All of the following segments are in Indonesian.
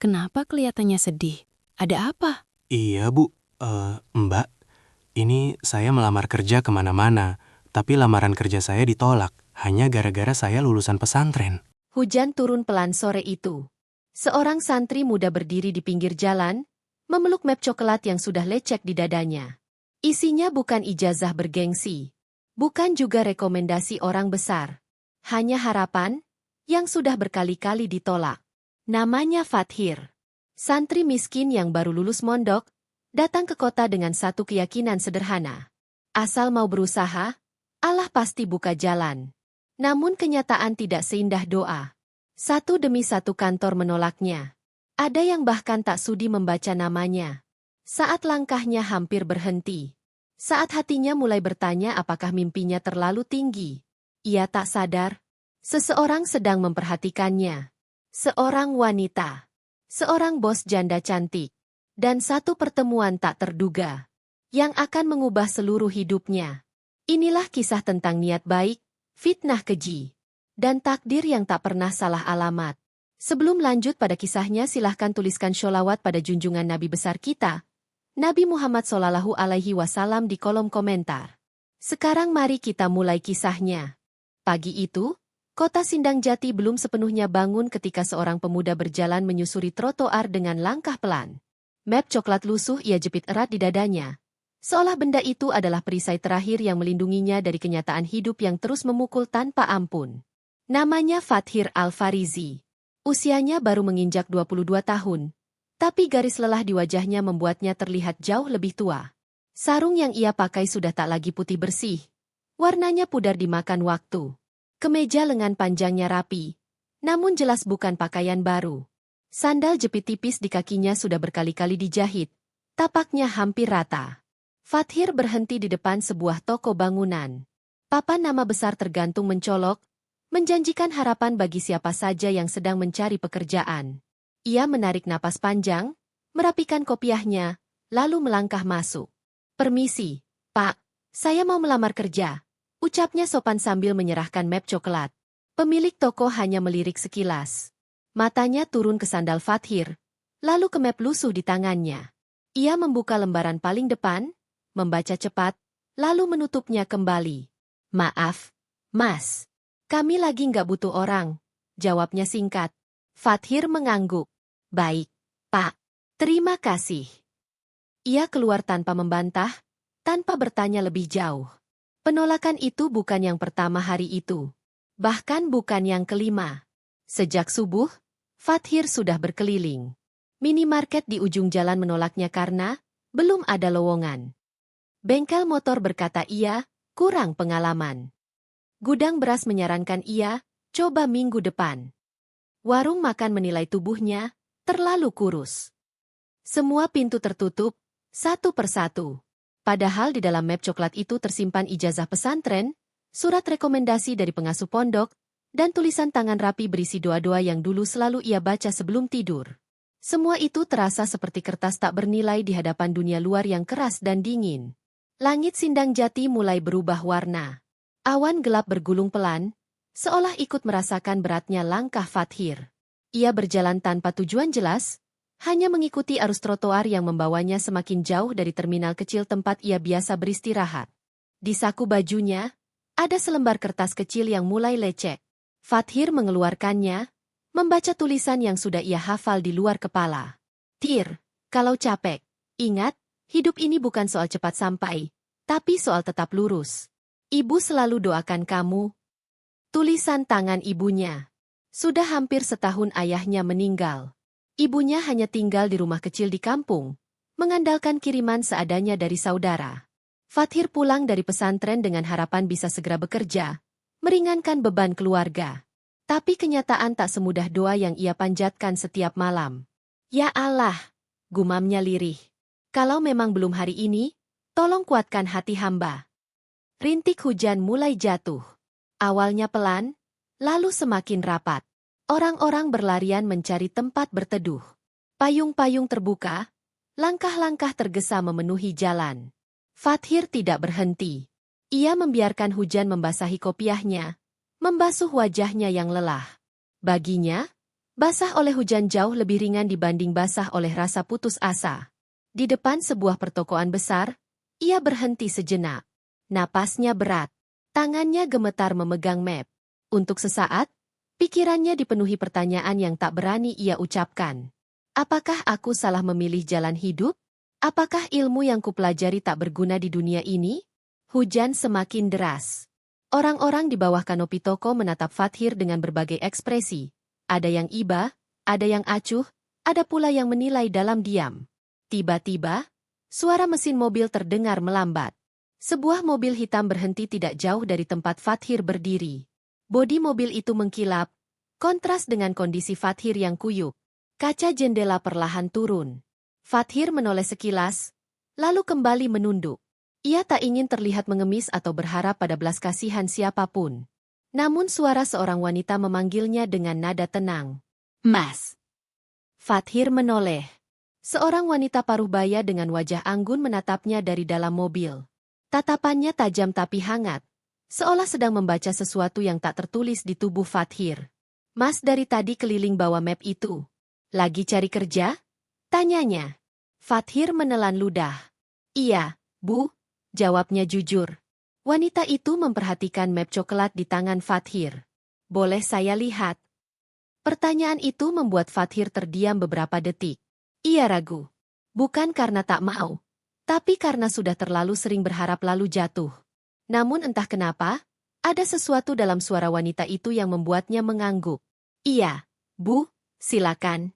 Kenapa kelihatannya sedih? Ada apa? Iya, Bu. Mbak, ini saya melamar kerja kemana-mana, tapi lamaran kerja saya ditolak, hanya gara-gara saya lulusan pesantren. Hujan turun pelan sore itu. Seorang santri muda berdiri di pinggir jalan, memeluk map coklat yang sudah lecek di dadanya. Isinya bukan ijazah bergengsi, bukan juga rekomendasi orang besar. Hanya harapan yang sudah berkali-kali ditolak. Namanya Fathir. Santri miskin yang baru lulus mondok, datang ke kota dengan satu keyakinan sederhana. Asal mau berusaha, Allah pasti buka jalan. Namun kenyataan tidak seindah doa. Satu demi satu kantor menolaknya. Ada yang bahkan tak sudi membaca namanya. Saat langkahnya hampir berhenti. Saat hatinya mulai bertanya apakah mimpinya terlalu tinggi. Ia tak sadar. Seseorang sedang memperhatikannya. Seorang wanita. Seorang bos janda cantik. Dan satu pertemuan tak terduga. Yang akan mengubah seluruh hidupnya. Inilah kisah tentang niat baik, fitnah keji, dan takdir yang tak pernah salah alamat. Sebelum lanjut pada kisahnya, silahkan tuliskan sholawat pada junjungan Nabi besar kita, Nabi Muhammad SAW di kolom komentar. Sekarang mari kita mulai kisahnya. Pagi itu, kota Sindang Jati belum sepenuhnya bangun ketika seorang pemuda berjalan menyusuri trotoar dengan langkah pelan. Map coklat lusuh ia jepit erat di dadanya. Seolah benda itu adalah perisai terakhir yang melindunginya dari kenyataan hidup yang terus memukul tanpa ampun. Namanya Fathir Al-Farizi. Usianya baru menginjak 22 tahun. Tapi garis lelah di wajahnya membuatnya terlihat jauh lebih tua. Sarung yang ia pakai sudah tak lagi putih bersih. Warnanya pudar dimakan waktu. Kemeja lengan panjangnya rapi. Namun jelas bukan pakaian baru. Sandal jepit tipis di kakinya sudah berkali-kali dijahit. Tapaknya hampir rata. Fathir berhenti di depan sebuah toko bangunan. Papan nama besar tergantung mencolok, menjanjikan harapan bagi siapa saja yang sedang mencari pekerjaan. Ia menarik napas panjang, merapikan kopiahnya, lalu melangkah masuk. "Permisi, Pak, saya mau melamar kerja," ucapnya sopan sambil menyerahkan map coklat. Pemilik toko hanya melirik sekilas. Matanya turun ke sandal Fathir, lalu ke map lusuh di tangannya. Ia membuka lembaran paling depan, membaca cepat, lalu menutupnya kembali. "Maaf, Mas. Kami lagi nggak butuh orang," jawabnya singkat. Fathir mengangguk. "Baik, Pak. Terima kasih." Ia keluar tanpa membantah, tanpa bertanya lebih jauh. Penolakan itu bukan yang pertama hari itu. Bahkan bukan yang kelima. Sejak subuh, Fathir sudah berkeliling. Minimarket di ujung jalan menolaknya karena belum ada lowongan. Bengkel motor berkata ia kurang pengalaman. Gudang beras menyarankan ia coba minggu depan. Warung makan menilai tubuhnya terlalu kurus. Semua pintu tertutup, satu persatu. Padahal di dalam map coklat itu tersimpan ijazah pesantren, surat rekomendasi dari pengasuh pondok, dan tulisan tangan rapi berisi doa-doa yang dulu selalu ia baca sebelum tidur. Semua itu terasa seperti kertas tak bernilai di hadapan dunia luar yang keras dan dingin. Langit Sindang Jati mulai berubah warna. Awan gelap bergulung pelan, seolah ikut merasakan beratnya langkah Fathir. Ia berjalan tanpa tujuan jelas, hanya mengikuti arus trotoar yang membawanya semakin jauh dari terminal kecil tempat ia biasa beristirahat. Di saku bajunya, ada selembar kertas kecil yang mulai lecek. Fathir mengeluarkannya, membaca tulisan yang sudah ia hafal di luar kepala. "Tir, kalau capek, ingat, hidup ini bukan soal cepat sampai, tapi soal tetap lurus. Ibu selalu doakan kamu." Tulisan tangan ibunya. Sudah hampir setahun ayahnya meninggal. Ibunya hanya tinggal di rumah kecil di kampung, mengandalkan kiriman seadanya dari saudara. Fathir pulang dari pesantren dengan harapan bisa segera bekerja, meringankan beban keluarga. Tapi kenyataan tak semudah doa yang ia panjatkan setiap malam. "Ya Allah," gumamnya lirih. "Kalau memang belum hari ini, tolong kuatkan hati hamba." Rintik hujan mulai jatuh. Awalnya pelan, lalu semakin rapat. Orang-orang berlarian mencari tempat berteduh. Payung-payung terbuka, langkah-langkah tergesa memenuhi jalan. Fathir tidak berhenti. Ia membiarkan hujan membasahi kopiahnya, membasuh wajahnya yang lelah. Baginya, Basah oleh hujan jauh lebih ringan dibanding basah oleh rasa putus asa. Di depan sebuah pertokoan besar, ia berhenti sejenak. Napasnya berat. Tangannya gemetar memegang map. Untuk sesaat, pikirannya dipenuhi pertanyaan yang tak berani ia ucapkan. Apakah aku salah memilih jalan hidup? Apakah ilmu yang kupelajari tak berguna di dunia ini? Hujan semakin deras. Orang-orang di bawah kanopi toko menatap Fathir dengan berbagai ekspresi. Ada yang iba, ada yang acuh, ada pula yang menilai dalam diam. Tiba-tiba, suara mesin mobil terdengar melambat. Sebuah mobil hitam berhenti tidak jauh dari tempat Fathir berdiri. Bodi mobil itu mengkilap, kontras dengan kondisi Fathir yang kuyup. Kaca jendela perlahan turun. Fathir menoleh sekilas, lalu kembali menunduk. Ia tak ingin terlihat mengemis atau berharap pada belas kasihan siapapun. Namun suara seorang wanita memanggilnya dengan nada tenang. Mas. Fathir menoleh. Seorang wanita paruh baya dengan wajah anggun menatapnya dari dalam mobil. Tatapannya tajam tapi hangat, seolah sedang membaca sesuatu yang tak tertulis di tubuh Fathir. Mas dari tadi keliling bawa map itu. Lagi cari kerja? Tanyanya. Fathir menelan ludah. Iya, Bu, jawabnya jujur. Wanita itu memperhatikan map coklat di tangan Fathir. Boleh saya lihat? Pertanyaan itu membuat Fathir terdiam beberapa detik. Ia ragu. Bukan karena tak mau, tapi karena sudah terlalu sering berharap lalu jatuh. Namun entah kenapa, ada sesuatu dalam suara wanita itu yang membuatnya mengangguk. Iya, Bu, silakan.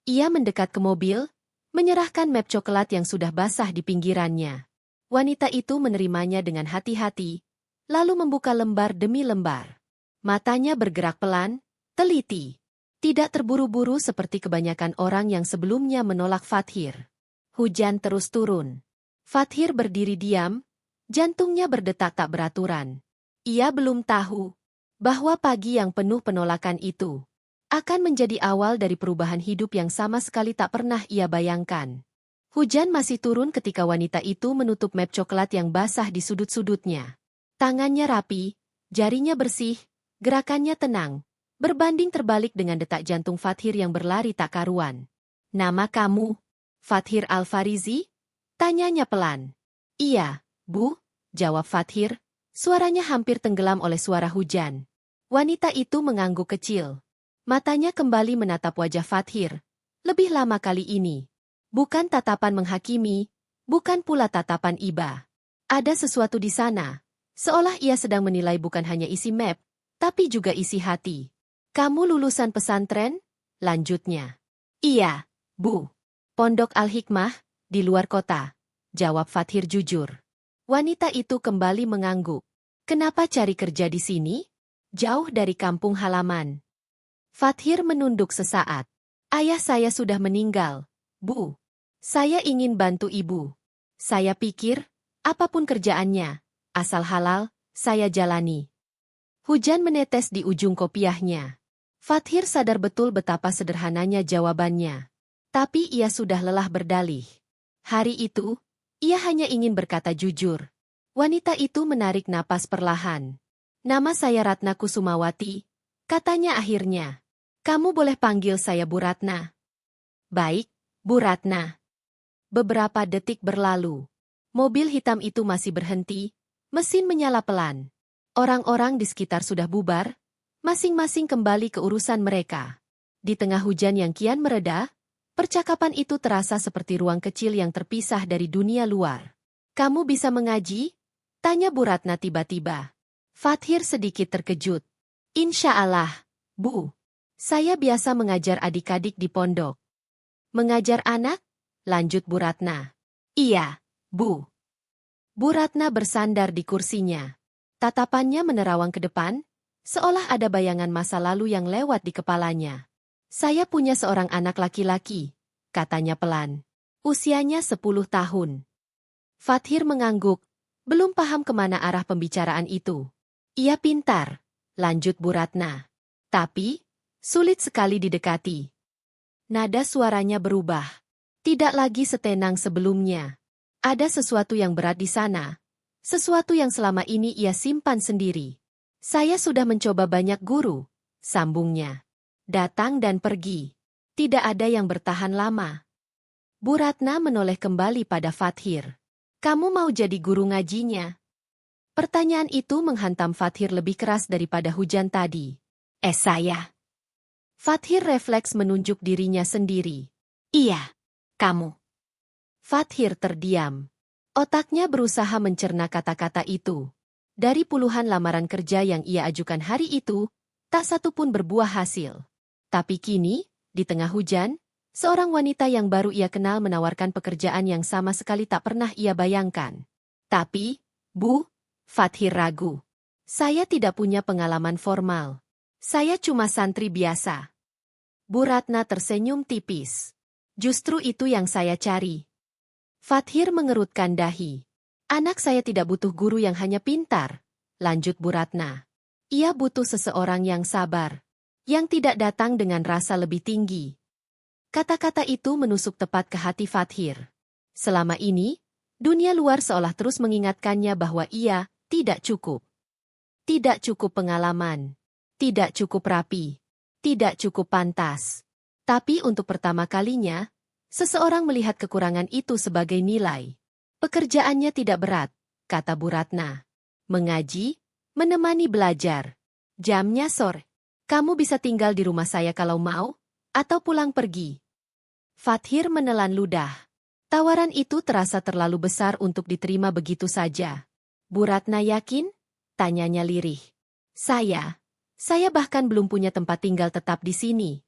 Ia mendekat ke mobil, menyerahkan map coklat yang sudah basah di pinggirannya. Wanita itu menerimanya dengan hati-hati, lalu membuka lembar demi lembar. Matanya bergerak pelan, teliti. Tidak terburu-buru seperti kebanyakan orang yang sebelumnya menolak Fathir. Hujan terus turun. Fathir berdiri diam, jantungnya berdetak tak beraturan. Ia belum tahu bahwa pagi yang penuh penolakan itu akan menjadi awal dari perubahan hidup yang sama sekali tak pernah ia bayangkan. Hujan masih turun ketika wanita itu menutup map coklat yang basah di sudut-sudutnya. Tangannya rapi, jarinya bersih, gerakannya tenang, berbanding terbalik dengan detak jantung Fathir yang berlari tak karuan. Nama kamu? Fathir Al-Farizi? Tanyanya pelan. Iya, Bu, jawab Fathir, suaranya hampir tenggelam oleh suara hujan. Wanita itu mengangguk kecil. Matanya kembali menatap wajah Fathir, lebih lama kali ini. Bukan tatapan menghakimi, bukan pula tatapan iba. Ada sesuatu di sana, seolah ia sedang menilai bukan hanya isi map, tapi juga isi hati. Kamu lulusan pesantren? Lanjutnya. Iya, Bu. Pondok Al-Hikmah, di luar kota, jawab Fathir jujur. Wanita itu kembali mengangguk. Kenapa cari kerja di sini? Jauh dari kampung halaman. Fathir menunduk sesaat. Ayah saya sudah meninggal, Bu. Saya ingin bantu ibu. Saya pikir, apapun kerjaannya, asal halal, saya jalani. Hujan menetes di ujung kopiahnya. Fathir sadar betul betapa sederhananya jawabannya. Tapi ia sudah lelah berdalih. Hari itu, ia hanya ingin berkata jujur. Wanita itu menarik napas perlahan. Nama saya Ratna Kusumawati, katanya akhirnya. Kamu boleh panggil saya Bu Ratna. Baik, Bu Ratna. Beberapa detik berlalu. Mobil hitam itu masih berhenti, mesin menyala pelan. Orang-orang di sekitar sudah bubar, masing-masing kembali ke urusan mereka. Di tengah hujan yang kian mereda, percakapan itu terasa seperti ruang kecil yang terpisah dari dunia luar. Kamu bisa mengaji? Tanya Bu Ratna tiba-tiba. Fathir sedikit terkejut. Insya Allah, Bu. Saya biasa mengajar adik-adik di pondok. Mengajar anak? Lanjut Bu Ratna. Iya, Bu. Bu Ratna bersandar di kursinya. Tatapannya menerawang ke depan, seolah ada bayangan masa lalu yang lewat di kepalanya. Saya punya seorang anak laki-laki, katanya pelan. Usianya 10 tahun. Fathir mengangguk, belum paham kemana arah pembicaraan itu. Ia pintar, lanjut Bu Ratna. Tapi, sulit sekali didekati. Nada suaranya berubah. Tidak lagi setenang sebelumnya. Ada sesuatu yang berat di sana. Sesuatu yang selama ini ia simpan sendiri. Saya sudah mencoba banyak guru, sambungnya. datang dan pergi. Tidak ada yang bertahan lama. Bu Ratna menoleh kembali pada Fathir. Kamu mau jadi guru ngajinya? Pertanyaan itu menghantam Fathir lebih keras daripada hujan tadi. Saya. Fathir refleks menunjuk dirinya sendiri. Iya, kamu. Fathir terdiam. Otaknya berusaha mencerna kata-kata itu. Dari puluhan lamaran kerja yang ia ajukan hari itu, tak satu pun berbuah hasil. Tapi kini, di tengah hujan, seorang wanita yang baru ia kenal menawarkan pekerjaan yang sama sekali tak pernah ia bayangkan. Tapi, Bu, Fathir ragu. Saya tidak punya pengalaman formal. Saya cuma santri biasa. Bu Ratna tersenyum tipis. Justru itu yang saya cari. Fathir mengerutkan dahi. Anak saya tidak butuh guru yang hanya pintar, lanjut Bu Ratna. Ia butuh seseorang yang sabar, yang tidak datang dengan rasa lebih tinggi. Kata-kata itu menusuk tepat ke hati Fathir. Selama ini, dunia luar seolah terus mengingatkannya bahwa ia tidak cukup. Tidak cukup pengalaman, tidak cukup rapi, tidak cukup pantas. Tapi untuk pertama kalinya, seseorang melihat kekurangan itu sebagai nilai. Pekerjaannya tidak berat, kata Bu Ratna. Mengaji, menemani belajar. Jamnya sore. Kamu bisa tinggal di rumah saya kalau mau, atau pulang pergi. Fathir menelan ludah. Tawaran itu terasa terlalu besar untuk diterima begitu saja. Bu Ratna yakin? Tanyanya lirih. Saya bahkan belum punya tempat tinggal tetap di sini.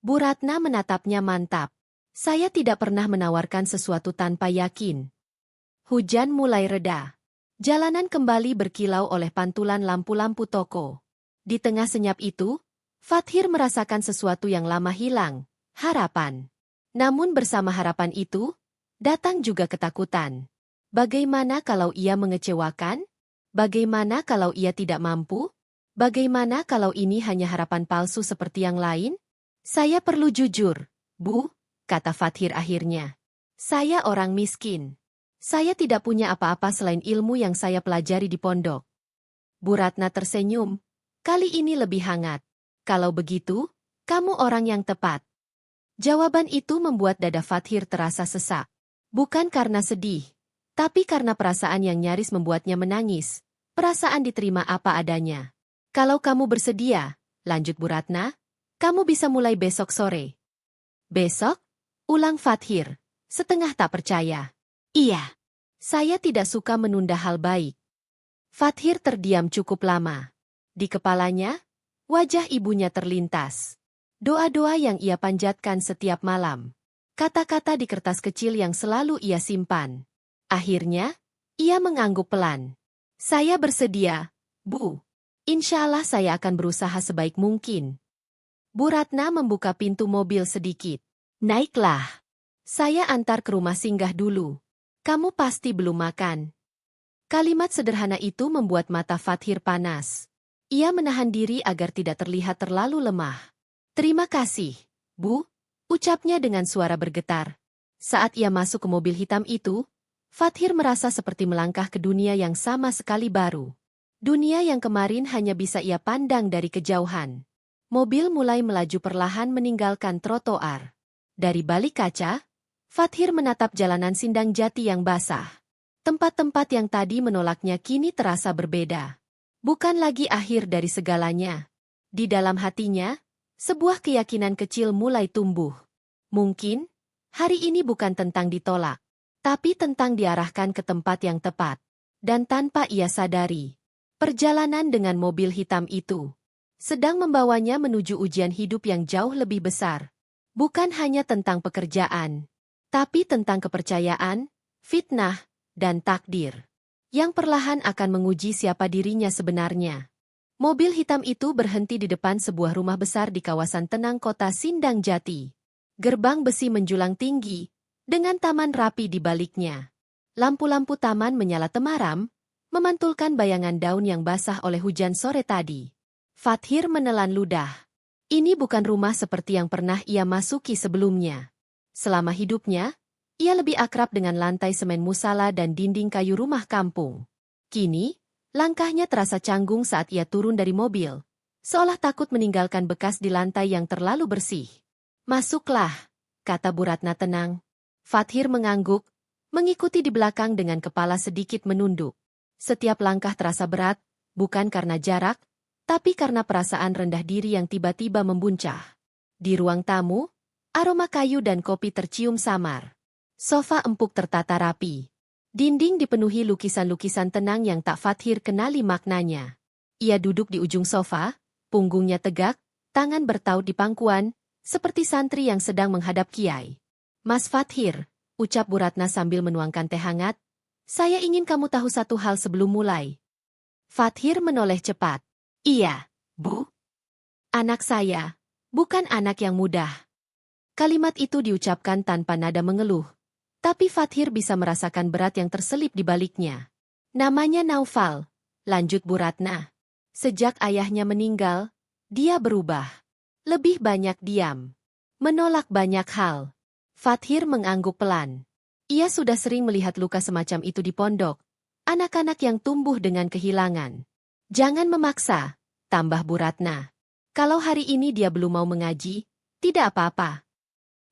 Bu Ratna menatapnya mantap. Saya tidak pernah menawarkan sesuatu tanpa yakin. Hujan mulai reda. Jalanan kembali berkilau oleh pantulan lampu-lampu toko. Di tengah senyap itu, Fathir merasakan sesuatu yang lama hilang, harapan. Namun bersama harapan itu, datang juga ketakutan. Bagaimana kalau ia mengecewakan? Bagaimana kalau ia tidak mampu? Bagaimana kalau ini hanya harapan palsu seperti yang lain? Saya perlu jujur, Bu, kata Fathir akhirnya. Saya orang miskin. Saya tidak punya apa-apa selain ilmu yang saya pelajari di pondok. Bu Ratna tersenyum. Kali ini lebih hangat. Kalau begitu, kamu orang yang tepat. Jawaban itu membuat dada Fathir terasa sesak. Bukan karena sedih, tapi karena perasaan yang nyaris membuatnya menangis. Perasaan diterima apa adanya. Kalau kamu bersedia, lanjut Bu Ratna, kamu bisa mulai besok sore. Besok? Ulang Fathir, setengah tak percaya. Iya, saya tidak suka menunda hal baik. Fathir terdiam cukup lama. Di kepalanya, wajah ibunya terlintas. Doa-doa yang ia panjatkan setiap malam. Kata-kata di kertas kecil yang selalu ia simpan. Akhirnya, ia mengangguk pelan. Saya bersedia, Bu. Insya Allah saya akan berusaha sebaik mungkin. Bu Ratna membuka pintu mobil sedikit. Naiklah. Saya antar ke rumah singgah dulu. Kamu pasti belum makan. Kalimat sederhana itu membuat mata Fathir panas. Ia menahan diri agar tidak terlihat terlalu lemah. Terima kasih, Bu, ucapnya dengan suara bergetar. Saat ia masuk ke mobil hitam itu, Fathir merasa seperti melangkah ke dunia yang sama sekali baru. Dunia yang kemarin hanya bisa ia pandang dari kejauhan. Mobil mulai melaju perlahan meninggalkan trotoar. Dari balik kaca, Fathir menatap jalanan Sindang Jati yang basah. Tempat-tempat yang tadi menolaknya kini terasa berbeda. Bukan lagi akhir dari segalanya. Di dalam hatinya, sebuah keyakinan kecil mulai tumbuh. Mungkin, hari ini bukan tentang ditolak, tapi tentang diarahkan ke tempat yang tepat. Dan tanpa ia sadari, perjalanan dengan mobil hitam itu sedang membawanya menuju ujian hidup yang jauh lebih besar. Bukan hanya tentang pekerjaan, tapi tentang kepercayaan, fitnah, dan takdir. Yang perlahan akan menguji siapa dirinya sebenarnya. Mobil hitam itu berhenti di depan sebuah rumah besar di kawasan tenang kota Sindang Jati. Gerbang besi menjulang tinggi, dengan taman rapi di baliknya. Lampu-lampu taman menyala temaram, memantulkan bayangan daun yang basah oleh hujan sore tadi. Fathir menelan ludah. Ini bukan rumah seperti yang pernah ia masuki sebelumnya. Selama hidupnya, ia lebih akrab dengan lantai semen musala dan dinding kayu rumah kampung. Kini, langkahnya terasa canggung saat ia turun dari mobil. seolah takut meninggalkan bekas di lantai yang terlalu bersih. Masuklah, kata Bu Ratna tenang. Fathir mengangguk, mengikuti di belakang dengan kepala sedikit menunduk. Setiap langkah terasa berat, bukan karena jarak, tapi karena perasaan rendah diri yang tiba-tiba membuncah. Di ruang tamu, aroma kayu dan kopi tercium samar. Sofa empuk tertata rapi. Dinding dipenuhi lukisan-lukisan tenang yang tak Fathir kenali maknanya. Ia duduk di ujung sofa, punggungnya tegak, tangan bertaut di pangkuan, seperti santri yang sedang menghadap kiai. Mas Fathir, ucap Bu Ratna sambil menuangkan teh hangat, saya ingin kamu tahu satu hal sebelum mulai. Fathir menoleh cepat. Iya, Bu. Anak saya, bukan anak yang mudah. Kalimat itu diucapkan tanpa nada mengeluh, tapi Fathir bisa merasakan berat yang terselip di baliknya. Namanya Naufal, lanjut Bu Ratna. Sejak ayahnya meninggal, dia berubah. Lebih banyak diam. Menolak banyak hal. Fathir mengangguk pelan. Ia sudah sering melihat luka semacam itu di pondok. Anak-anak yang tumbuh dengan kehilangan. Jangan memaksa, tambah Bu Ratna. Kalau hari ini dia belum mau mengaji, tidak apa-apa.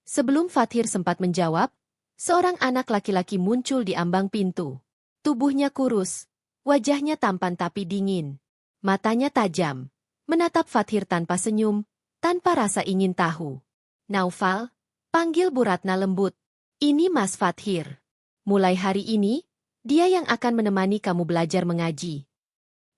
Sebelum Fathir sempat menjawab, seorang anak laki-laki muncul di ambang pintu. Tubuhnya kurus, wajahnya tampan tapi dingin. Matanya tajam, menatap Fathir tanpa senyum, tanpa rasa ingin tahu. Naufal, panggil Bu Ratna lembut. Ini Mas Fathir. Mulai hari ini, dia yang akan menemani kamu belajar mengaji.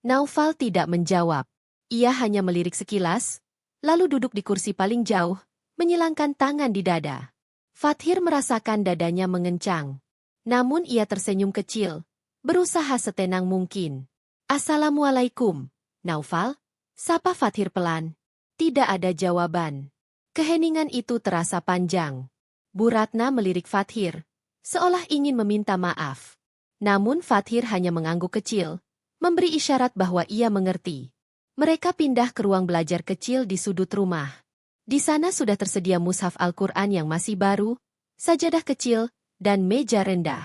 Naufal tidak menjawab. Ia hanya melirik sekilas, lalu duduk di kursi paling jauh, menyilangkan tangan di dada. Fathir merasakan dadanya mengencang. Namun ia tersenyum kecil, berusaha setenang mungkin. Assalamualaikum, Naufal, sapa Fathir pelan. Tidak ada jawaban. Keheningan itu terasa panjang. Bu Ratna melirik Fathir, seolah ingin meminta maaf. Namun Fathir hanya mengangguk kecil, memberi isyarat bahwa ia mengerti. Mereka pindah ke ruang belajar kecil di sudut rumah. Di sana sudah tersedia mushaf Al-Quran yang masih baru, sajadah kecil, dan meja rendah.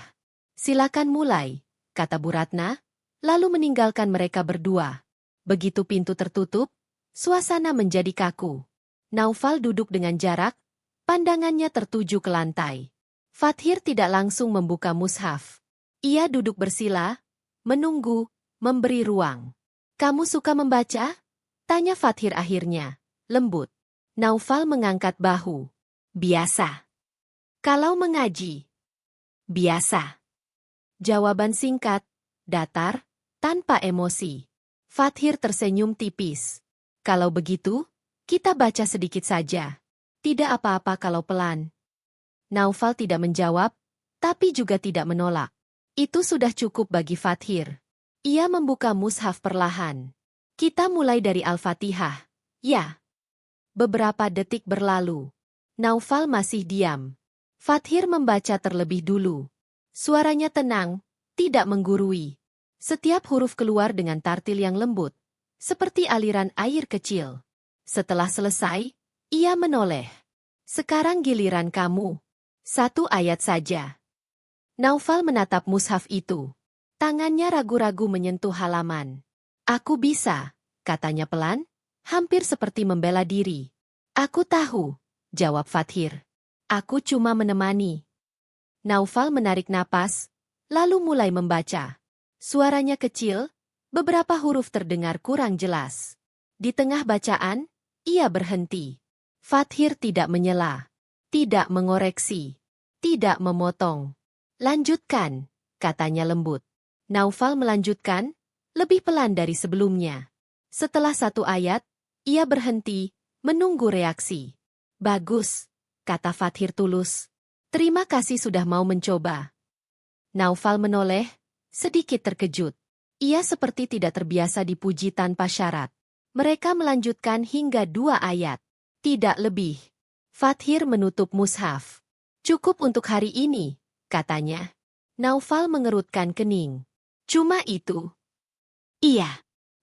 Silakan mulai, kata Bu Ratna, lalu meninggalkan mereka berdua. Begitu pintu tertutup, suasana menjadi kaku. Naufal duduk dengan jarak, pandangannya tertuju ke lantai. Fathir tidak langsung membuka mushaf. Ia duduk bersila, menunggu, memberi ruang. Kamu suka membaca? Tanya Fathir akhirnya, lembut. Naufal mengangkat bahu. Biasa. Kalau mengaji? Biasa. Jawaban singkat, datar, tanpa emosi. Fathir tersenyum tipis. Kalau begitu, kita baca sedikit saja. Tidak apa-apa kalau pelan. Naufal tidak menjawab, tapi juga tidak menolak. Itu sudah cukup bagi Fathir. Ia membuka mushaf perlahan. Kita mulai dari Al-Fatihah. Ya. Beberapa detik berlalu. Naufal masih diam. Fathir membaca terlebih dulu. Suaranya tenang, tidak menggurui. Setiap huruf keluar dengan tartil yang lembut, seperti aliran air kecil. Setelah selesai, ia menoleh. Sekarang giliran kamu. Satu ayat saja. Naufal menatap mushaf itu. Tangannya ragu-ragu menyentuh halaman. Aku bisa, katanya pelan, hampir seperti membela diri. Aku tahu, jawab Fathir. Aku cuma menemani. Naufal menarik napas, lalu mulai membaca. Suaranya kecil, beberapa huruf terdengar kurang jelas. Di tengah bacaan, ia berhenti. Fathir tidak menyela, tidak mengoreksi, tidak memotong. Lanjutkan, katanya lembut. Naufal melanjutkan, lebih pelan dari sebelumnya. Setelah satu ayat, ia berhenti, menunggu reaksi. Bagus, kata Fathir tulus. Terima kasih sudah mau mencoba. Naufal menoleh, sedikit terkejut. Ia seperti tidak terbiasa dipuji tanpa syarat. Mereka melanjutkan hingga 2 ayat. Tidak lebih. Fathir menutup mushaf. Cukup untuk hari ini, katanya. Naufal mengerutkan kening. Cuma itu. Iya.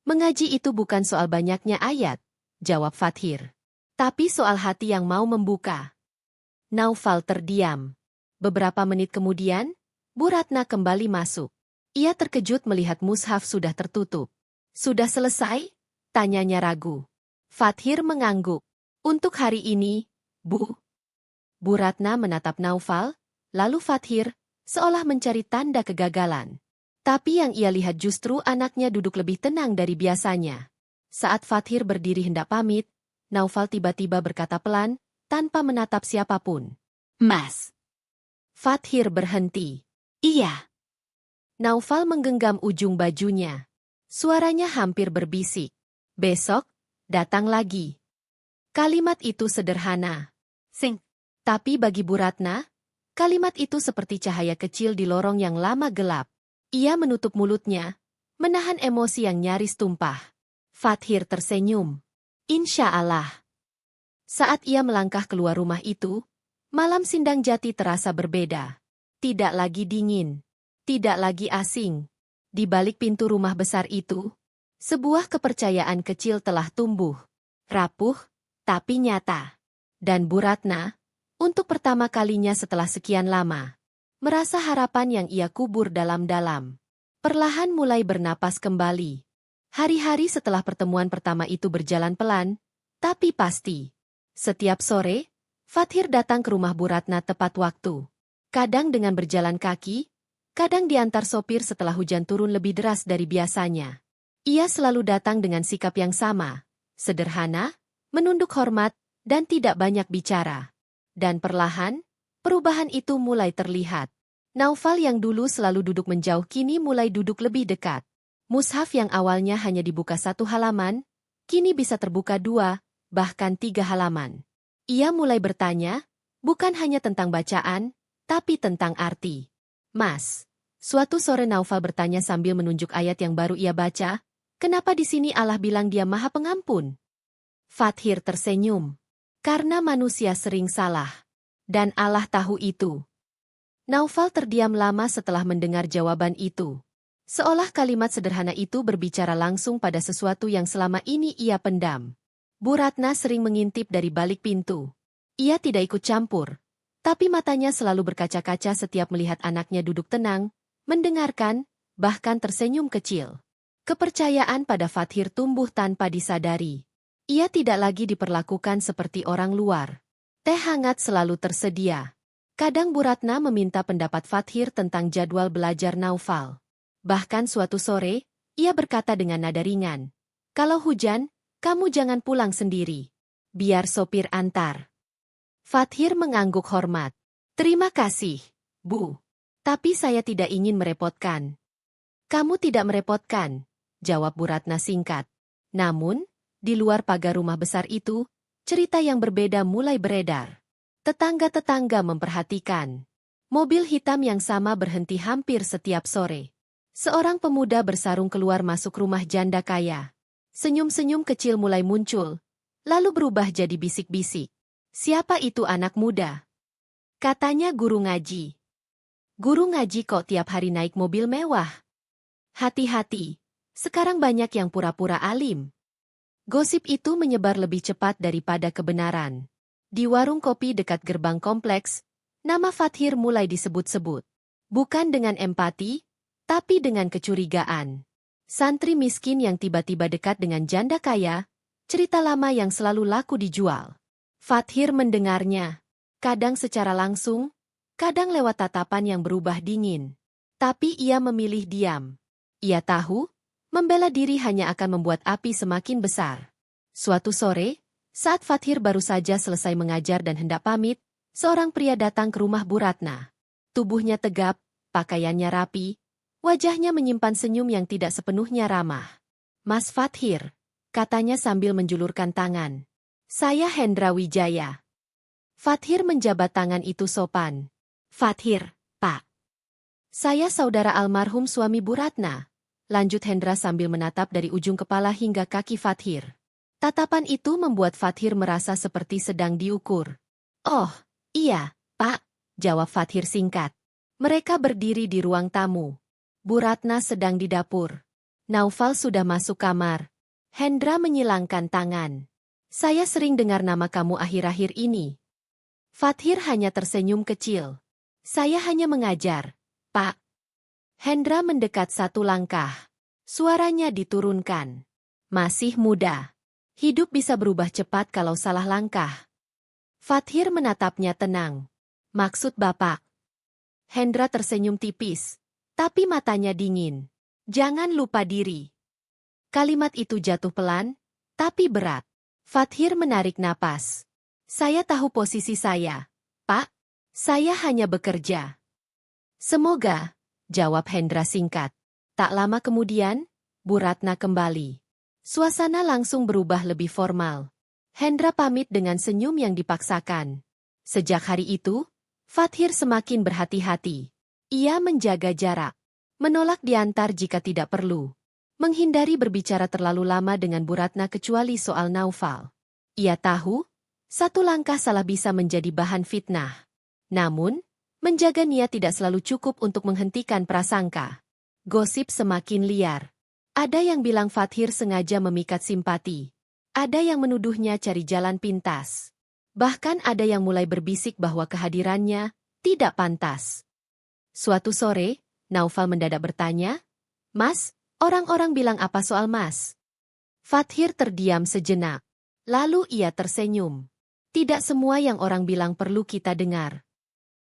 Mengaji itu bukan soal banyaknya ayat, jawab Fathir. Tapi soal hati yang mau membuka. Naufal terdiam. Beberapa menit kemudian, Bu Ratna kembali masuk. Ia terkejut melihat mushaf sudah tertutup. Sudah selesai? Tanyanya ragu. Fathir mengangguk. Untuk hari ini, Bu. Bu Ratna menatap Naufal, lalu Fathir, seolah mencari tanda kegagalan. Tapi yang ia lihat justru anaknya duduk lebih tenang dari biasanya. Saat Fathir berdiri hendak pamit, Naufal tiba-tiba berkata pelan, tanpa menatap siapapun. Mas. Fathir berhenti. Iya. Naufal menggenggam ujung bajunya. Suaranya hampir berbisik. Besok, datang lagi. Kalimat itu sederhana. Sing. Tapi bagi Bu Ratna, kalimat itu seperti cahaya kecil di lorong yang lama gelap. Ia menutup mulutnya, menahan emosi yang nyaris tumpah. Fathir tersenyum. Insya Allah. Saat ia melangkah keluar rumah itu, malam Sindang Jati terasa berbeda. Tidak lagi dingin. Tidak lagi asing. Di balik pintu rumah besar itu, sebuah kepercayaan kecil telah tumbuh. Rapuh, tapi nyata. Dan Bu Ratna, untuk pertama kalinya setelah sekian lama, merasa harapan yang ia kubur dalam-dalam. Perlahan mulai bernapas kembali. Hari-hari setelah pertemuan pertama itu berjalan pelan, tapi pasti. Setiap sore, Fathir datang ke rumah Bu Ratna tepat waktu. Kadang dengan berjalan kaki, kadang diantar sopir setelah hujan turun lebih deras dari biasanya. Ia selalu datang dengan sikap yang sama, sederhana, menunduk hormat, dan tidak banyak bicara. Dan perlahan, perubahan itu mulai terlihat. Naufal yang dulu selalu duduk menjauh kini mulai duduk lebih dekat. Mushaf yang awalnya hanya dibuka 1 halaman, kini bisa terbuka 2, bahkan 3 halaman. Ia mulai bertanya, bukan hanya tentang bacaan, tapi tentang arti. Mas, suatu sore Naufal bertanya sambil menunjuk ayat yang baru ia baca, kenapa di sini Allah bilang Dia Maha Pengampun? Fathir tersenyum. Karena manusia sering salah. Dan Allah tahu itu. Naufal terdiam lama setelah mendengar jawaban itu. Seolah kalimat sederhana itu berbicara langsung pada sesuatu yang selama ini ia pendam. Bu Ratna sering mengintip dari balik pintu. Ia tidak ikut campur, tapi matanya selalu berkaca-kaca setiap melihat anaknya duduk tenang, mendengarkan, bahkan tersenyum kecil. Kepercayaan pada Fathir tumbuh tanpa disadari. Ia tidak lagi diperlakukan seperti orang luar. Teh hangat selalu tersedia. Kadang Bu Ratna meminta pendapat Fathir tentang jadwal belajar Naufal. Bahkan suatu sore, ia berkata dengan nada ringan, "Kalau hujan, kamu jangan pulang sendiri. Biar sopir antar." Fathir mengangguk hormat. "Terima kasih, Bu. Tapi saya tidak ingin merepotkan." "Kamu tidak merepotkan," jawab Bu Ratna singkat. Namun, di luar pagar rumah besar itu, cerita yang berbeda mulai beredar. Tetangga-tetangga memperhatikan. Mobil hitam yang sama berhenti hampir setiap sore. Seorang pemuda bersarung keluar masuk rumah janda kaya. Senyum-senyum kecil mulai muncul, lalu berubah jadi bisik-bisik. "Siapa itu anak muda?" Katanya guru ngaji. "Guru ngaji kok tiap hari naik mobil mewah?" "Hati-hati, sekarang banyak yang pura-pura alim." Gosip itu menyebar lebih cepat daripada kebenaran. Di warung kopi dekat gerbang kompleks, nama Fathir mulai disebut-sebut. Bukan dengan empati, tapi dengan kecurigaan. Santri miskin yang tiba-tiba dekat dengan janda kaya, cerita lama yang selalu laku dijual. Fathir mendengarnya, kadang secara langsung, kadang lewat tatapan yang berubah dingin. Tapi ia memilih diam. Ia tahu, membela diri hanya akan membuat api semakin besar. Suatu sore, saat Fathir baru saja selesai mengajar dan hendak pamit, seorang pria datang ke rumah Bu Ratna. Tubuhnya tegap, pakaiannya rapi, wajahnya menyimpan senyum yang tidak sepenuhnya ramah. "Mas Fathir," katanya sambil menjulurkan tangan. "Saya Hendra Wijaya." Fathir menjabat tangan itu sopan. "Fathir, Pak. Saya saudara almarhum suami Bu Ratna," lanjut Hendra sambil menatap dari ujung kepala hingga kaki Fathir. Tatapan itu membuat Fathir merasa seperti sedang diukur. "Oh, iya, Pak," jawab Fathir singkat. Mereka berdiri di ruang tamu. Bu Ratna sedang di dapur. Naufal sudah masuk kamar. Hendra menyilangkan tangan. "Saya sering dengar nama kamu akhir-akhir ini." Fathir hanya tersenyum kecil. "Saya hanya mengajar, Pak." Hendra mendekat 1 langkah. Suaranya diturunkan. "Masih muda. Hidup bisa berubah cepat kalau salah langkah. Fathir menatapnya tenang. Maksud Bapak? Hendra tersenyum tipis, tapi matanya dingin. Jangan lupa diri. Kalimat itu jatuh pelan, tapi berat. Fathir menarik napas. Saya tahu posisi saya, Pak. Saya hanya bekerja. Semoga, jawab Hendra singkat. Tak lama kemudian, Bu Ratna kembali. Suasana langsung berubah lebih formal. Hendra pamit dengan senyum yang dipaksakan. Sejak hari itu, Fathir semakin berhati-hati. Ia menjaga jarak. Menolak diantar jika tidak perlu. Menghindari berbicara terlalu lama dengan Bu Ratna kecuali soal Naufal. Ia tahu, satu langkah salah bisa menjadi bahan fitnah. Namun, menjaga niat tidak selalu cukup untuk menghentikan prasangka. Gosip semakin liar. Ada yang bilang Fathir sengaja memikat simpati. Ada yang menuduhnya cari jalan pintas. Bahkan ada yang mulai berbisik bahwa kehadirannya tidak pantas. Suatu sore, Naufal mendadak bertanya, "Mas, orang-orang bilang apa soal Mas?" Fathir terdiam sejenak. Lalu ia tersenyum. Tidak semua yang orang bilang perlu kita dengar.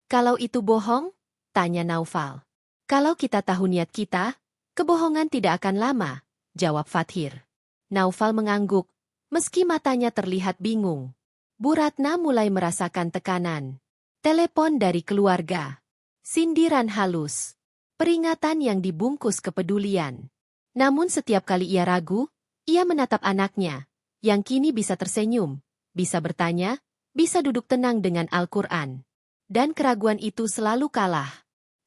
Kalau itu bohong? Tanya Naufal. Kalau kita tahu niat kita, kebohongan tidak akan lama, jawab Fathir. Naufal mengangguk, meski matanya terlihat bingung. Bu Ratna mulai merasakan tekanan. Telepon dari keluarga. Sindiran halus. Peringatan yang dibungkus kepedulian. Namun setiap kali ia ragu, ia menatap anaknya, yang kini bisa tersenyum, bisa bertanya, bisa duduk tenang dengan Al-Quran. Dan keraguan itu selalu kalah.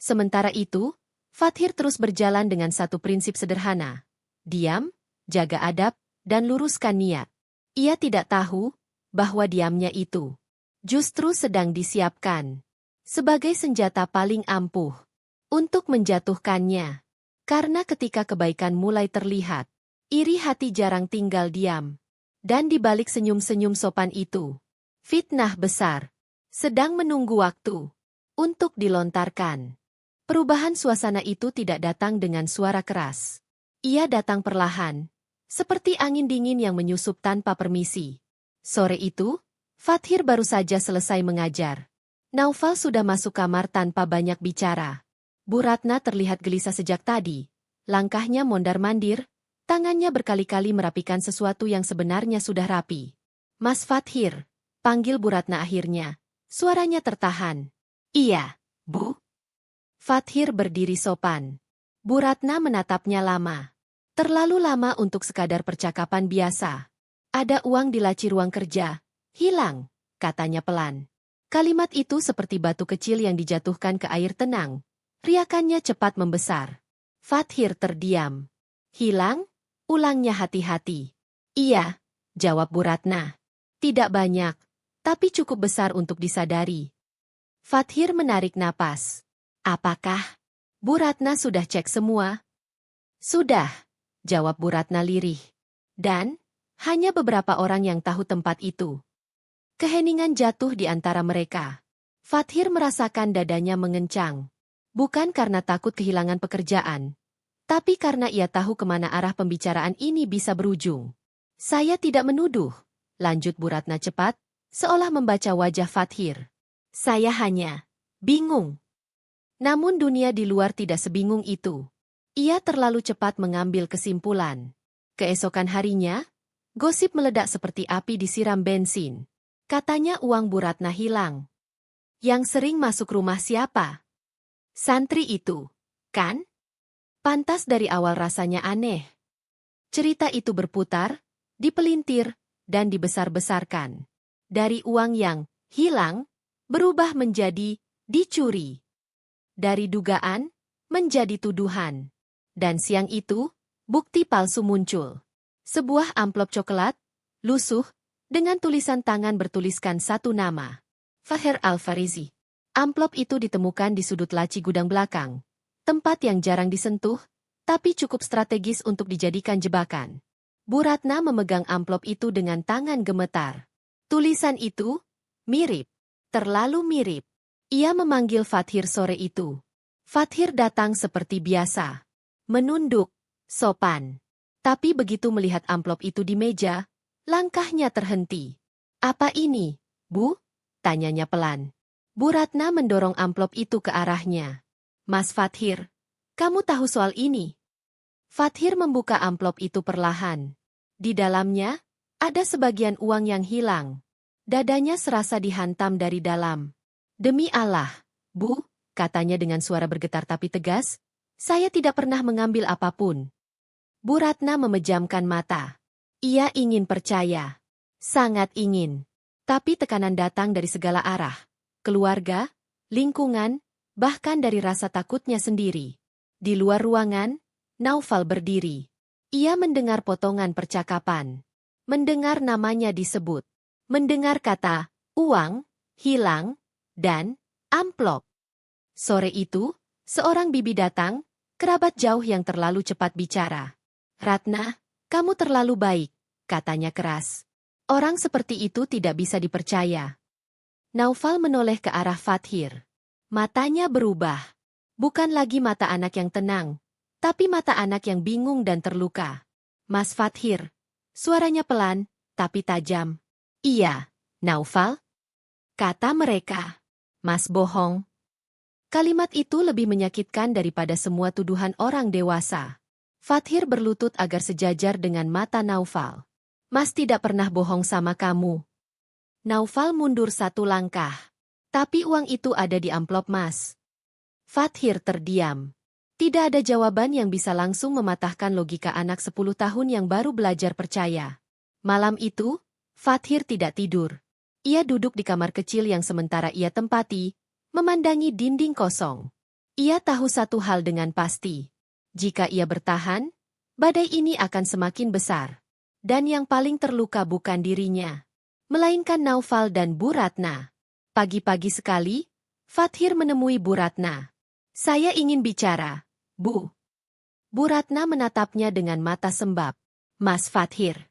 Sementara itu, Fathir terus berjalan dengan satu prinsip sederhana. Diam, jaga adab, dan luruskan niat. Ia tidak tahu bahwa diamnya itu justru sedang disiapkan sebagai senjata paling ampuh untuk menjatuhkannya. Karena ketika kebaikan mulai terlihat, iri hati jarang tinggal diam. Dan di balik senyum-senyum sopan itu, fitnah besar sedang menunggu waktu untuk dilontarkan. Perubahan suasana itu tidak datang dengan suara keras. Ia datang perlahan, seperti angin dingin yang menyusup tanpa permisi. Sore itu, Fathir baru saja selesai mengajar. Naufal sudah masuk kamar tanpa banyak bicara. Bu Ratna terlihat gelisah sejak tadi. Langkahnya mondar-mandir, tangannya berkali-kali merapikan sesuatu yang sebenarnya sudah rapi. Mas Fathir, panggil Bu Ratna akhirnya. Suaranya tertahan. Iya, Bu. Fathir berdiri sopan. Bu Ratna menatapnya lama. Terlalu lama untuk sekadar percakapan biasa. Ada uang di laci ruang kerja. Hilang, katanya pelan. Kalimat itu seperti batu kecil yang dijatuhkan ke air tenang. Riakannya cepat membesar. Fathir terdiam. Hilang? Ulangnya hati-hati. Iya, jawab Bu Ratna. Tidak banyak, tapi cukup besar untuk disadari. Fathir menarik napas. Apakah? Bu Ratna sudah cek semua? Sudah, jawab Bu Ratna lirih. Dan, hanya beberapa orang yang tahu tempat itu. Keheningan jatuh di antara mereka. Fathir merasakan dadanya mengencang. Bukan karena takut kehilangan pekerjaan, tapi karena ia tahu kemana arah pembicaraan ini bisa berujung. Saya tidak menuduh, lanjut Bu Ratna cepat, seolah membaca wajah Fathir. Saya hanya bingung. Namun dunia di luar tidak sebingung itu. Ia terlalu cepat mengambil kesimpulan. Keesokan harinya, gosip meledak seperti api disiram bensin. Katanya uang Bu Ratna hilang. Yang sering masuk rumah siapa? Santri itu, kan? Pantas dari awal rasanya aneh. Cerita itu berputar, dipelintir, dan dibesar-besarkan. Dari uang yang hilang, berubah menjadi dicuri. Dari dugaan, menjadi tuduhan. Dan siang itu, bukti palsu muncul. Sebuah amplop coklat, lusuh, dengan tulisan tangan bertuliskan satu nama. Fathir Al-Farizi. Amplop itu ditemukan di sudut laci gudang belakang. Tempat yang jarang disentuh, tapi cukup strategis untuk dijadikan jebakan. Bu Ratna memegang amplop itu dengan tangan gemetar. Tulisan itu mirip, terlalu mirip. Ia memanggil Fathir sore itu. Fathir datang seperti biasa. Menunduk, sopan. Tapi begitu melihat amplop itu di meja, Langkahnya terhenti. "Apa ini, Bu?" tanyanya pelan. Bu Ratna mendorong amplop itu ke arahnya. "Mas Fathir, kamu tahu soal ini?" Fathir membuka amplop itu perlahan. Di dalamnya, ada sebagian uang yang hilang. Dadanya serasa dihantam dari dalam. "Demi Allah, Bu," katanya dengan suara bergetar tapi tegas, "saya tidak pernah mengambil apapun." Bu Ratna memejamkan mata. Ia ingin percaya. Sangat ingin. Tapi tekanan datang dari segala arah. Keluarga, lingkungan, bahkan dari rasa takutnya sendiri. Di luar ruangan, Naufal berdiri. Ia mendengar potongan percakapan. Mendengar namanya disebut. Mendengar kata, uang, hilang, dan amplop. Sore itu, seorang bibi datang, kerabat jauh yang terlalu cepat bicara. "Ratna, kamu terlalu baik," katanya keras. "Orang seperti itu tidak bisa dipercaya." Naufal menoleh ke arah Fathir. Matanya berubah. Bukan lagi mata anak yang tenang, tapi mata anak yang bingung dan terluka. "Mas Fathir," suaranya pelan, tapi tajam. "Iya, Naufal," kata mereka. "Mas bohong." Kalimat itu lebih menyakitkan daripada semua tuduhan orang dewasa. Fathir berlutut agar sejajar dengan mata Naufal. "Mas tidak pernah bohong sama kamu." Naufal mundur satu langkah. "Tapi uang itu ada di amplop Mas." Fathir terdiam. Tidak ada jawaban yang bisa langsung mematahkan logika anak 10 tahun yang baru belajar percaya. Malam itu, Fathir tidak tidur. Ia duduk di kamar kecil yang sementara ia tempati, memandangi dinding kosong. Ia tahu satu hal dengan pasti. Jika ia bertahan, badai ini akan semakin besar. Dan yang paling terluka bukan dirinya, melainkan Naufal dan Bu Ratna. Pagi-pagi sekali, Fathir menemui Bu Ratna. "Saya ingin bicara, Bu." Bu Ratna menatapnya dengan mata sembab. "Mas Fathir."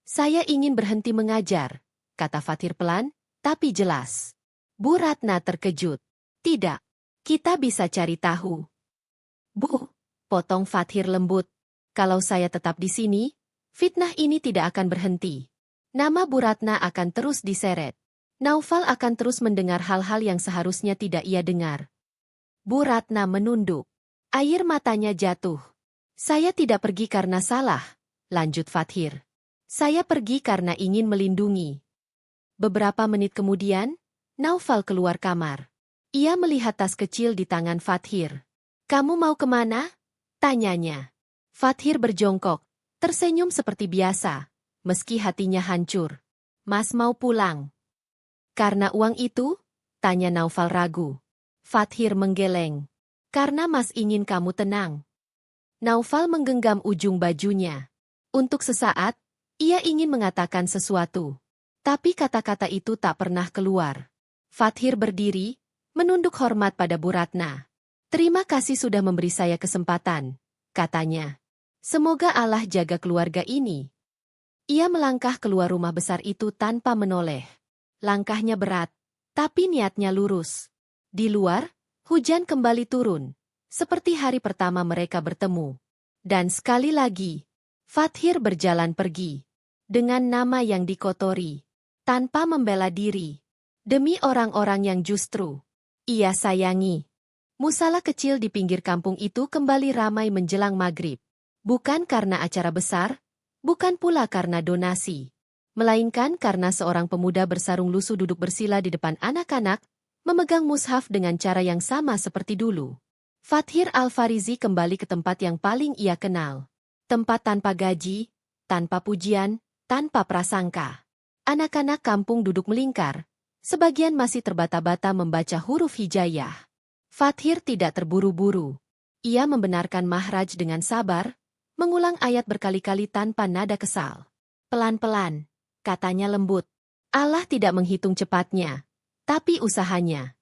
"Saya ingin berhenti mengajar," kata Fathir pelan, tapi jelas. Bu Ratna terkejut. "Tidak, kita bisa cari tahu." "Bu," potong Fathir lembut, "kalau saya tetap di sini, fitnah ini tidak akan berhenti. Nama Bu Ratna akan terus diseret. Naufal akan terus mendengar hal-hal yang seharusnya tidak ia dengar." Bu Ratna menunduk. Air matanya jatuh. "Saya tidak pergi karena salah," lanjut Fathir. "Saya pergi karena ingin melindungi." Beberapa menit kemudian, Naufal keluar kamar. Ia melihat tas kecil di tangan Fathir. "Kamu mau kemana?" tanyanya. Fathir berjongkok, tersenyum seperti biasa, meski hatinya hancur. "Mas mau pulang." "Karena uang itu?" tanya Naufal ragu. Fathir menggeleng. "Karena Mas ingin kamu tenang." Naufal menggenggam ujung bajunya. Untuk sesaat, ia ingin mengatakan sesuatu. Tapi kata-kata itu tak pernah keluar. Fathir berdiri, menunduk hormat pada Bu Ratna. "Terima kasih sudah memberi saya kesempatan," katanya. "Semoga Allah jaga keluarga ini." Ia melangkah keluar rumah besar itu tanpa menoleh. Langkahnya berat, tapi niatnya lurus. Di luar, hujan kembali turun, seperti hari pertama mereka bertemu. Dan sekali lagi, Fathir berjalan pergi. Dengan nama yang dikotori, tanpa membela diri. Demi orang-orang yang justru ia sayangi. Musala kecil di pinggir kampung itu kembali ramai menjelang maghrib. Bukan karena acara besar, bukan pula karena donasi. Melainkan karena seorang pemuda bersarung lusuh duduk bersila di depan anak-anak, memegang mushaf dengan cara yang sama seperti dulu. Fathir Al-Farizi kembali ke tempat yang paling ia kenal. Tempat tanpa gaji, tanpa pujian, tanpa prasangka. Anak-anak kampung duduk melingkar, sebagian masih terbata-bata membaca huruf hijaiyah. Fathir tidak terburu-buru. Ia membenarkan mahraj dengan sabar, mengulang ayat berkali-kali tanpa nada kesal. "Pelan-pelan," katanya lembut. "Allah tidak menghitung cepatnya, tapi usahanya."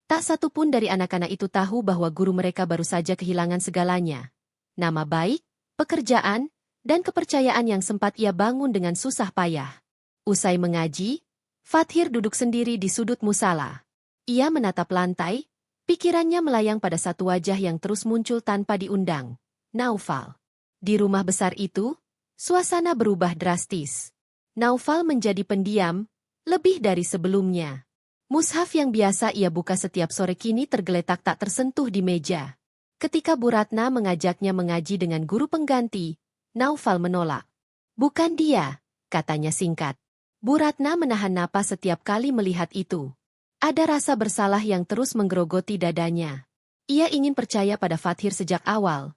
Tak satu pun dari anak-anak itu tahu bahwa guru mereka baru saja kehilangan segalanya. Nama baik, pekerjaan, dan kepercayaan yang sempat ia bangun dengan susah payah. Usai mengaji, Fathir duduk sendiri di sudut musala. Ia menatap lantai, pikirannya melayang pada satu wajah yang terus muncul tanpa diundang. Naufal. Di rumah besar itu, suasana berubah drastis. Naufal menjadi pendiam, lebih dari sebelumnya. Mushaf yang biasa ia buka setiap sore kini tergeletak tak tersentuh di meja. Ketika Bu Ratna mengajaknya mengaji dengan guru pengganti, Naufal menolak. Bukan dia, katanya singkat. Bu Ratna menahan napas setiap kali melihat itu. Ada rasa bersalah yang terus menggerogoti dadanya. Ia ingin percaya pada Fathir sejak awal.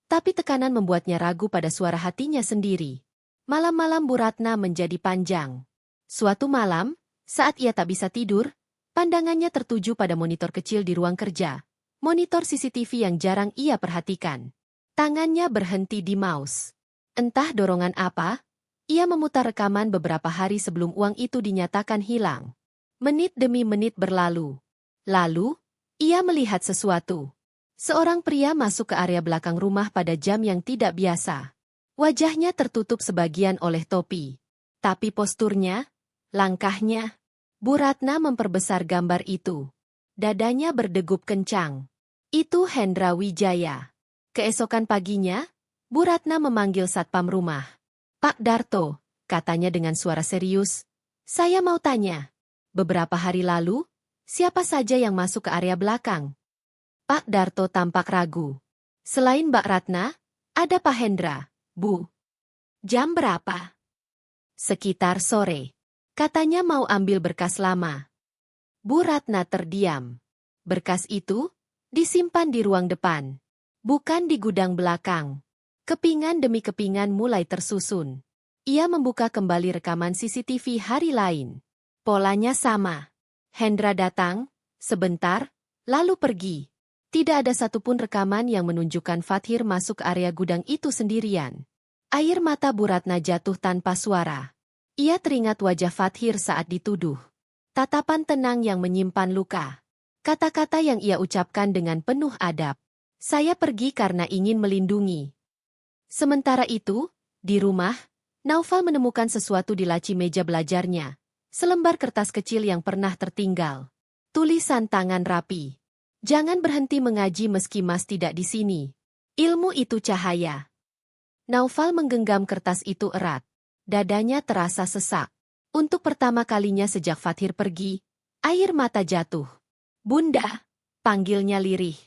Tapi tekanan membuatnya ragu pada suara hatinya sendiri. Malam-malam Bu Ratna menjadi panjang. Suatu malam, saat ia tak bisa tidur, pandangannya tertuju pada monitor kecil di ruang kerja. Monitor CCTV yang jarang ia perhatikan. Tangannya berhenti di mouse. Entah dorongan apa, ia memutar rekaman beberapa hari sebelum uang itu dinyatakan hilang. Menit demi menit berlalu. Lalu, ia melihat sesuatu. Seorang pria masuk ke area belakang rumah pada jam yang tidak biasa. Wajahnya tertutup sebagian oleh topi. Tapi posturnya, langkahnya, Bu Ratna memperbesar gambar itu. Dadanya berdegup kencang. Itu Hendra Wijaya. Keesokan paginya, Bu Ratna memanggil satpam rumah. Pak Darto, katanya dengan suara serius, saya mau tanya. Beberapa hari lalu, siapa saja yang masuk ke area belakang? Pak Darto tampak ragu. Selain Mbak Ratna, ada Pak Hendra. Bu, jam berapa? Sekitar sore. Katanya mau ambil berkas lama. Bu Ratna terdiam. Berkas itu disimpan di ruang depan, bukan di gudang belakang. Kepingan demi kepingan mulai tersusun. Ia membuka kembali rekaman CCTV hari lain. Polanya sama. Hendra datang, sebentar, lalu pergi. Tidak ada satupun rekaman yang menunjukkan Fathir masuk ke area gudang itu sendirian. Air mata Bu Ratna jatuh tanpa suara. Ia teringat wajah Fathir saat dituduh. Tatapan tenang yang menyimpan luka. Kata-kata yang ia ucapkan dengan penuh adab. Saya pergi karena ingin melindungi. Sementara itu, di rumah, Naufal menemukan sesuatu di laci meja belajarnya. Selembar kertas kecil yang pernah tertinggal. Tulisan tangan rapi. Jangan berhenti mengaji meski Mas tidak di sini. Ilmu itu cahaya. Naufal menggenggam kertas itu erat. Dadanya terasa sesak. Untuk pertama kalinya sejak Fathir pergi, air mata jatuh. Bunda, panggilnya lirih.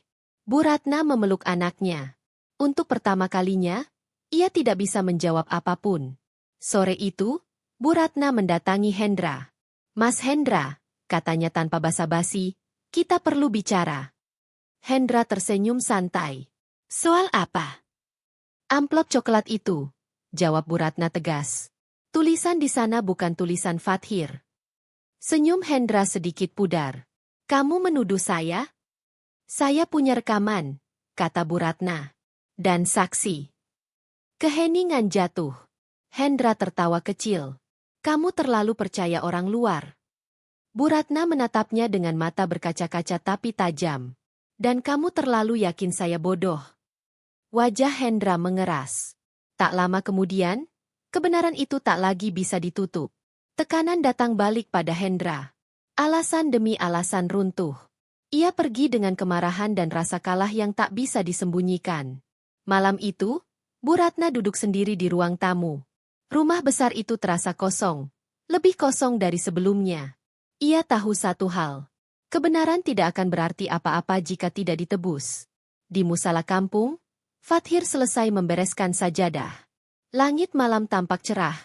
Bu Ratna memeluk anaknya. Untuk pertama kalinya, ia tidak bisa menjawab apapun. Sore itu, Bu Ratna mendatangi Hendra. Mas Hendra, katanya tanpa basa-basi, kita perlu bicara. Hendra tersenyum santai. Soal apa? Amplop coklat itu, jawab Bu Ratna tegas. Tulisan di sana bukan tulisan Fathir. Senyum Hendra sedikit pudar. Kamu menuduh saya? Saya punya rekaman, kata Bu Ratna. Dan saksi. Keheningan jatuh. Hendra tertawa kecil. Kamu terlalu percaya orang luar. Bu Ratna menatapnya dengan mata berkaca-kaca tapi tajam. Dan kamu terlalu yakin saya bodoh. Wajah Hendra mengeras. Tak lama kemudian, kebenaran itu tak lagi bisa ditutup. Tekanan datang balik pada Hendra. Alasan demi alasan runtuh. Ia pergi dengan kemarahan dan rasa kalah yang tak bisa disembunyikan. Malam itu, Bu Ratna duduk sendiri di ruang tamu. Rumah besar itu terasa kosong. Lebih kosong dari sebelumnya. Ia tahu satu hal. Kebenaran tidak akan berarti apa-apa jika tidak ditebus. Di musala kampung, Fathir selesai membereskan sajadah. Langit malam tampak cerah,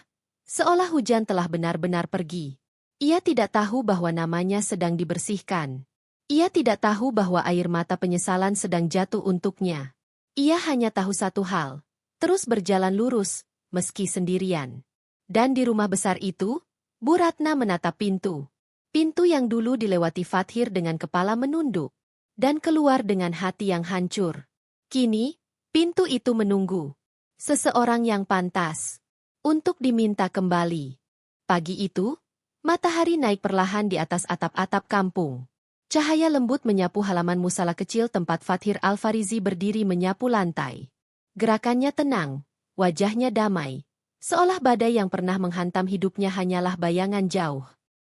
seolah hujan telah benar-benar pergi. Ia tidak tahu bahwa namanya sedang dibersihkan. Ia tidak tahu bahwa air mata penyesalan sedang jatuh untuknya. Ia hanya tahu satu hal, terus berjalan lurus, meski sendirian. Dan di rumah besar itu, Bu Ratna menatap pintu. Pintu yang dulu dilewati Fathir dengan kepala menunduk. Dan keluar dengan hati yang hancur. Kini, pintu itu menunggu. Seseorang yang pantas. Untuk diminta kembali. Pagi itu, matahari naik perlahan di atas atap-atap kampung. Cahaya lembut menyapu halaman musala kecil tempat Fathir Al-Farizi berdiri menyapu lantai. Gerakannya tenang, wajahnya damai. Seolah badai yang pernah menghantam hidupnya hanyalah bayangan jauh.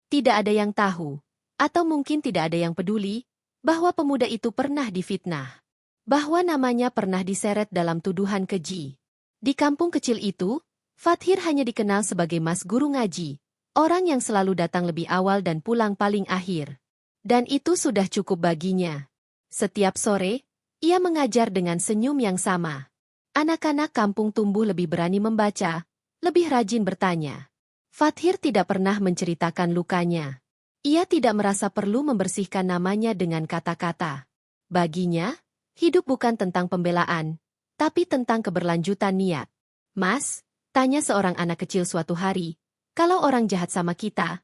Tidak ada yang tahu, atau mungkin tidak ada yang peduli, bahwa pemuda itu pernah difitnah. Bahwa namanya pernah diseret dalam tuduhan keji. Di kampung kecil itu, Fathir hanya dikenal sebagai Mas Guru Ngaji, orang yang selalu datang lebih awal dan pulang paling akhir. Dan itu sudah cukup baginya. Setiap sore, ia mengajar dengan senyum yang sama. Anak-anak kampung tumbuh lebih berani membaca, lebih rajin bertanya. Fathir tidak pernah menceritakan lukanya. Ia tidak merasa perlu membersihkan namanya dengan kata-kata. Baginya, hidup bukan tentang pembelaan, tapi tentang keberlanjutan niat. Mas, tanya seorang anak kecil suatu hari, kalau orang jahat sama kita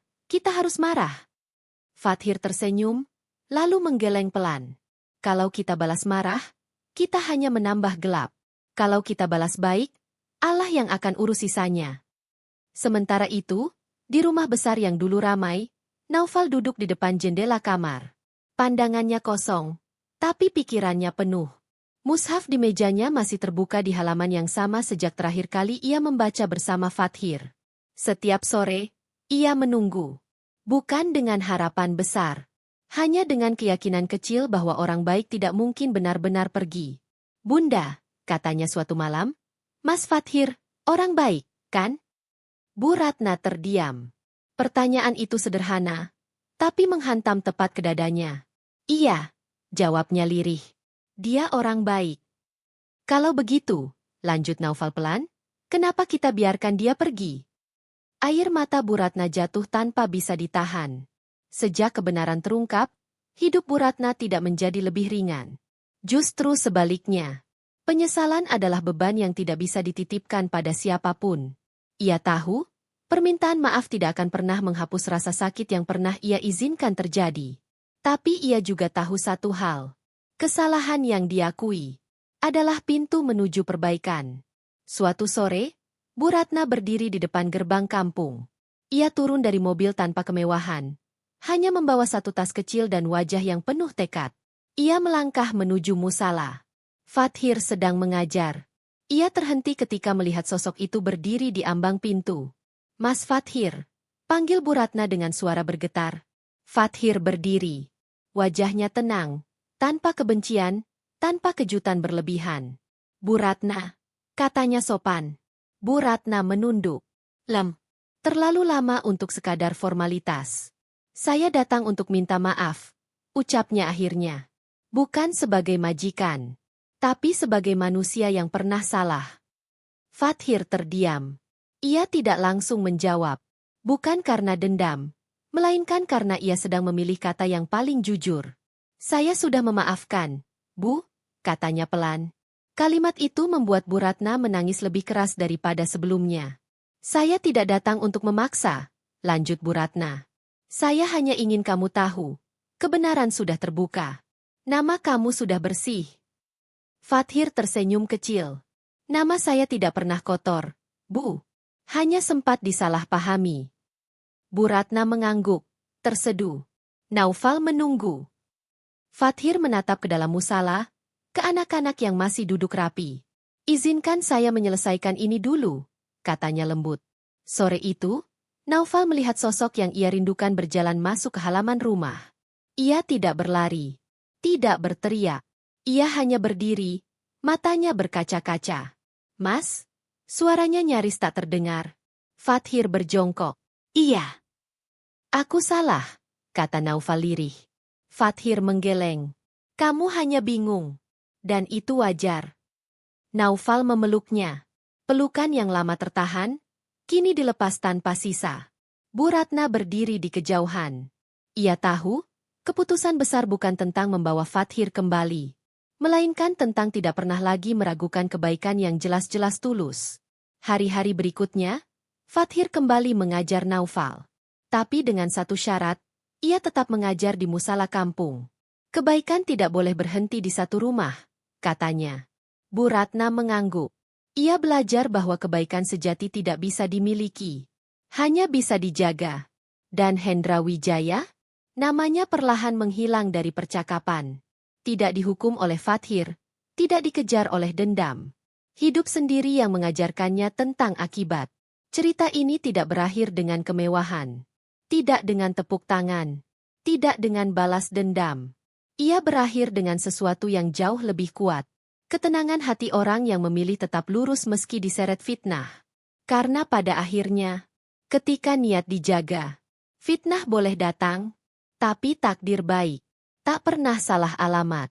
harus marah. Fathir tersenyum, lalu menggeleng pelan. Kalau kita balas marah, kita hanya menambah gelap. Kalau kita balas baik, Allah yang akan urus sisanya. Sementara itu, di rumah besar yang dulu ramai, Naufal duduk di depan jendela kamar. Pandangannya kosong, tapi pikirannya penuh. Mushaf di mejanya masih terbuka di halaman yang sama sejak terakhir kali ia membaca bersama Fathir. Setiap sore, ia menunggu. Bukan dengan harapan besar. Hanya dengan keyakinan kecil bahwa orang baik tidak mungkin benar-benar pergi. Bunda, katanya suatu malam, Mas Fathir, orang baik, kan? Bu Ratna terdiam. Pertanyaan itu sederhana, tapi menghantam tepat ke dadanya. Iya, jawabnya lirih. Dia orang baik. Kalau begitu, lanjut Naufal pelan, kenapa kita biarkan dia pergi? Air mata Bu Ratna jatuh tanpa bisa ditahan. Sejak kebenaran terungkap, hidup Bu Ratna tidak menjadi lebih ringan. Justru sebaliknya. Penyesalan adalah beban yang tidak bisa dititipkan pada siapapun. Ia tahu, permintaan maaf tidak akan pernah menghapus rasa sakit yang pernah ia izinkan terjadi. Tapi ia juga tahu satu hal. Kesalahan yang diakui adalah pintu menuju perbaikan. Suatu sore, Bu Ratna berdiri di depan gerbang kampung. Ia turun dari mobil tanpa kemewahan. Hanya membawa satu tas kecil dan wajah yang penuh tekad. Ia melangkah menuju musala. Fathir sedang mengajar. Ia terhenti ketika melihat sosok itu berdiri di ambang pintu. Mas Fathir, panggil Bu Ratna dengan suara bergetar. Fathir berdiri. Wajahnya tenang, tanpa kebencian, tanpa kejutan berlebihan. Bu Ratna, katanya sopan. Bu Ratna menunduk. Terlalu lama untuk sekadar formalitas. Saya datang untuk minta maaf, ucapnya akhirnya. Bukan sebagai majikan, tapi sebagai manusia yang pernah salah. Fathir terdiam. Ia tidak langsung menjawab. Bukan karena dendam, melainkan karena ia sedang memilih kata yang paling jujur. Saya sudah memaafkan, Bu, katanya pelan. Kalimat itu membuat Bu Ratna menangis lebih keras daripada sebelumnya. Saya tidak datang untuk memaksa, lanjut Bu Ratna. Saya hanya ingin kamu tahu, kebenaran sudah terbuka. Nama kamu sudah bersih. Fathir tersenyum kecil. Nama saya tidak pernah kotor, Bu. Hanya sempat disalahpahami. Bu Ratna mengangguk, terseduh. Naufal menunggu. Fathir menatap ke dalam musala, ke anak-anak yang masih duduk rapi. Izinkan saya menyelesaikan ini dulu, katanya lembut. Sore itu, Naufal melihat sosok yang ia rindukan berjalan masuk ke halaman rumah. Ia tidak berlari, tidak berteriak. Ia hanya berdiri, matanya berkaca-kaca. Mas? Suaranya nyaris tak terdengar. Fathir berjongkok. Iya. Aku salah, kata Naufal lirih. Fathir menggeleng. Kamu hanya bingung. Dan itu wajar. Naufal memeluknya. Pelukan yang lama tertahan, kini dilepas tanpa sisa. Bu Ratna berdiri di kejauhan. Ia tahu, keputusan besar bukan tentang membawa Fathir kembali, melainkan tentang tidak pernah lagi meragukan kebaikan yang jelas-jelas tulus. Hari-hari berikutnya, Fathir kembali mengajar Naufal. Tapi dengan satu syarat, ia tetap mengajar di musala kampung. Kebaikan tidak boleh berhenti di satu rumah, katanya. Bu Ratna mengangguk. Ia belajar bahwa kebaikan sejati tidak bisa dimiliki, hanya bisa dijaga. Dan Hendra Wijaya? Namanya perlahan menghilang dari percakapan. Tidak dihukum oleh Fathir, tidak dikejar oleh dendam. Hidup sendiri yang mengajarkannya tentang akibat. Cerita ini tidak berakhir dengan kemewahan. Tidak dengan tepuk tangan. Tidak dengan balas dendam. Ia berakhir dengan sesuatu yang jauh lebih kuat. Ketenangan hati orang yang memilih tetap lurus meski diseret fitnah. Karena pada akhirnya, ketika niat dijaga, fitnah boleh datang, tapi takdir baik tak pernah salah alamat.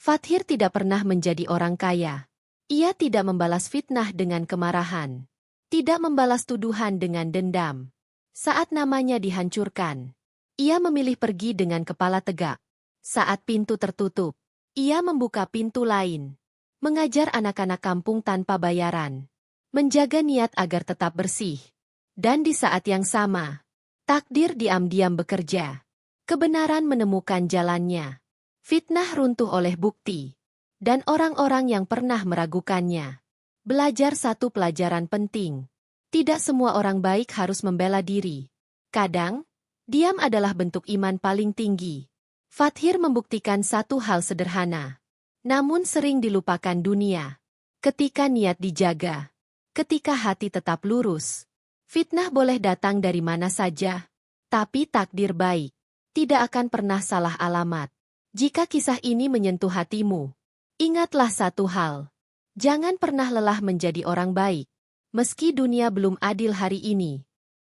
Fathir tidak pernah menjadi orang kaya. Ia tidak membalas fitnah dengan kemarahan, tidak membalas tuduhan dengan dendam. Saat namanya dihancurkan, ia memilih pergi dengan kepala tegak. Saat pintu tertutup, ia membuka pintu lain, mengajar anak-anak kampung tanpa bayaran, menjaga niat agar tetap bersih. Dan di saat yang sama, takdir diam-diam bekerja. Kebenaran menemukan jalannya. Fitnah runtuh oleh bukti. Dan orang-orang yang pernah meragukannya belajar satu pelajaran penting. Tidak semua orang baik harus membela diri. Kadang, diam adalah bentuk iman paling tinggi. Fathir membuktikan satu hal sederhana, namun sering dilupakan dunia. Ketika niat dijaga, ketika hati tetap lurus, fitnah boleh datang dari mana saja, tapi takdir baik tidak akan pernah salah alamat. Jika kisah ini menyentuh hatimu, ingatlah satu hal. Jangan pernah lelah menjadi orang baik. Meski dunia belum adil hari ini,